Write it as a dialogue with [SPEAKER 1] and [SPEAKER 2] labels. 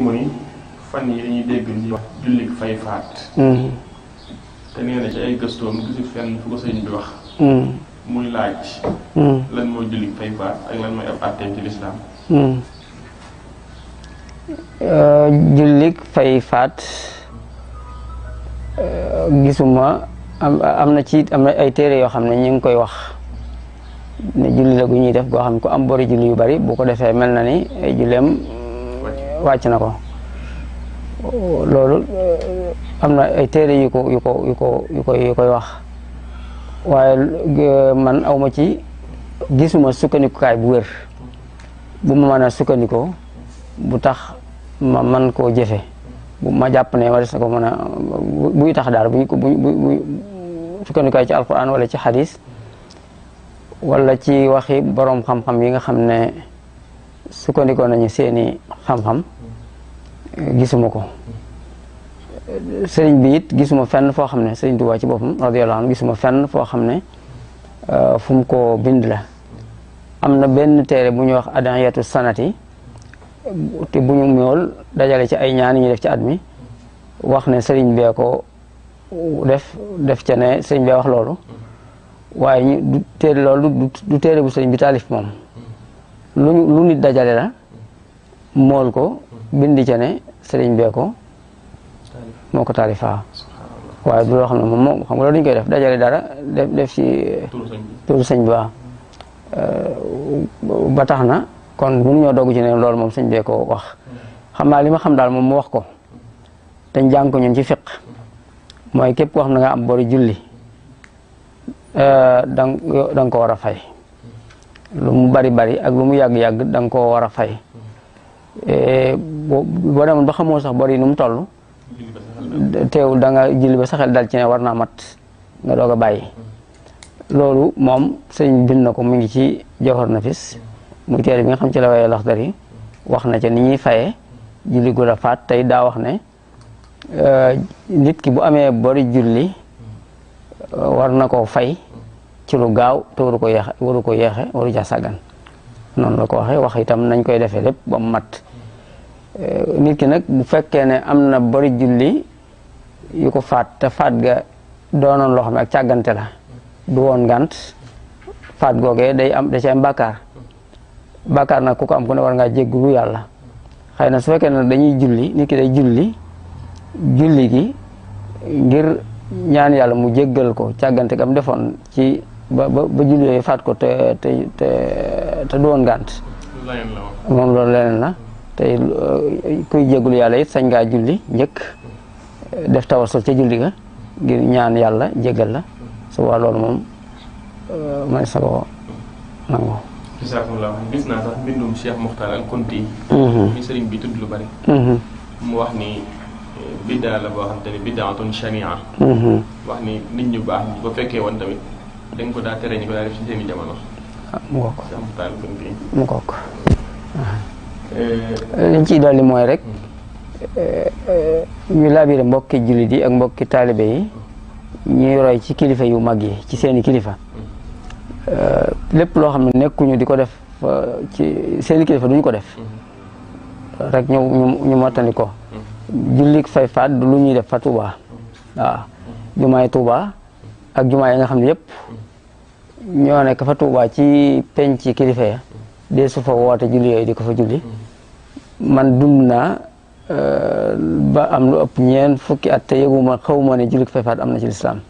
[SPEAKER 1] mu ni fan yi dañuy dégg ñuy wax jullik fay faat te nee na ci ay gëstoom gisul fenn fu ko sëñ bi wax muy laaj lan mooy jullik fay faat ak lan mooy ab àtteem ci lislaam
[SPEAKER 2] jullik fay faat gisuma am na ay téere yoo xam ne ñu ngi koy wax ne julli la gu ñuy def goo xam ne ku am bori julli yu bari bu ko defee mel na ni ay julleem wàcc na ko loolu am na ay téere yu koy wax waaye man awma ci gisuma sukkandikukaay bu wér bu ma mën a sukkandikoo bu tax ma man koo jëfe bu ma jàpp ne ma des na ko mën a buy tax daal bu sukkandikukaay ci alquran wala ci xadis wala ci waxi boroom xam-xam yi nga xam ne sukkandikoo nañu seeni xam-xam gisuma ko sëriñ bi it gisuma fenn foo xam ne sëriñ Tuubaa ci boppam radiyallahu anhu gisuma fenn foo xam ne fu mu ko bind la am na benn téere bu ñuy wax adiyatu sanati te bu ñu mool dajale ci ay ñaan ñu def ci at mi wax ne sëriñ bee ko def ca ne sëriñ bee wax loolu waaye ñu téere loolu du téere bu sëriñ bi taalif moom lu nit dajale la mool ko bindi ca ne sëriñ bee ko moo ko taalifaa waaye du loo xam ne moom xam nga loolu dañu koy def dajale dara def ci turu sëñ bi waaw ba tax na kon mënuñoo dogg ci ne loolu moom sëñ bee ko wax xam naa li ma xam daal moom mu wax ko te jàng ko ñun ci fiq mooy képp koo xam ne nga am bori julli da nga ko war a fay lu mu bari ak lu mu yàgg-yàgg da nga koo war a fay boo demoon ba xamoo sax bor yi nu mu toll teewul da nga julli ba sa xel dal ci ne war naa mat nga doog a bàyyi loolu moom sëñ bind na ko mu ngi ci Jawhar Nafis muy téere bi nga xam ci la waaye Laxdari wax na ca ni ñuy fayee julli gu la faat tey daa wax ne nit ki bu amee bori julli war na koo fay ci lu gaaw te waru ko yeexe waru ca sàggan noonu la ko waxee wax itam nañ koy defee lépp ba mu mat nit ki nag bu fekkee ne am na bari julli yu ko faat te faat ga doonoon loo xam ne ak càggante la du woon ngant faat googee da ci am bàkkaar nag ku ko am ku ne war ngaa jéggulu yàlla xëy na su fekkee ne dañuy julli nit ki day julli gi ngir ñaan yàlla mu jéggal ko càggante gam defoon ci ba julli yooyu faat ko te du woon ngant moom loolu leneen la tey kuy jéggulu yàlla it sañ ngaa julli njëkk def tawasul ca julli ga ngir ñaan yàlla jéggal la su waa loolu moom man sa ko nangu.
[SPEAKER 1] bisimilah gis naa sax mbindum Cheikh Mokhtar al Kunti mi sëriñ bi tudd lu bari mu wax ni biddaa la boo xam te ni biddaatun shania wax ni nit ñu baax ñi ba fekkee woon tamit dañ ko daa tere ñu ko daa def ci seeni jamono
[SPEAKER 2] mu ngoog
[SPEAKER 1] Cheikh Mokhtar al Kunti
[SPEAKER 2] mu ngoog liñ ciy dolli mooy rek ñu laabire mbokki jullit yi ak mbokki taalibe yi ñuy roy ci kilifa yu mag yi ci seeni kilifa lépp loo xam ne nekkuñu di ko def ci seeni kilifa duñu ko def rek ñu mottandi ko jullik fay faat du lu ñuy def fa Tuuba waaw jumaay Tuuba ak jumaa yi nga xam ne yëpp ñoo nekk fa Tuuba ci penc kilifa ya dee su fa woote julli yooyu di ko fa julli man dund naa ba am lu ëpp ñeent fukki at te yëguma xawma ne jullik fay faat am na ci lislaam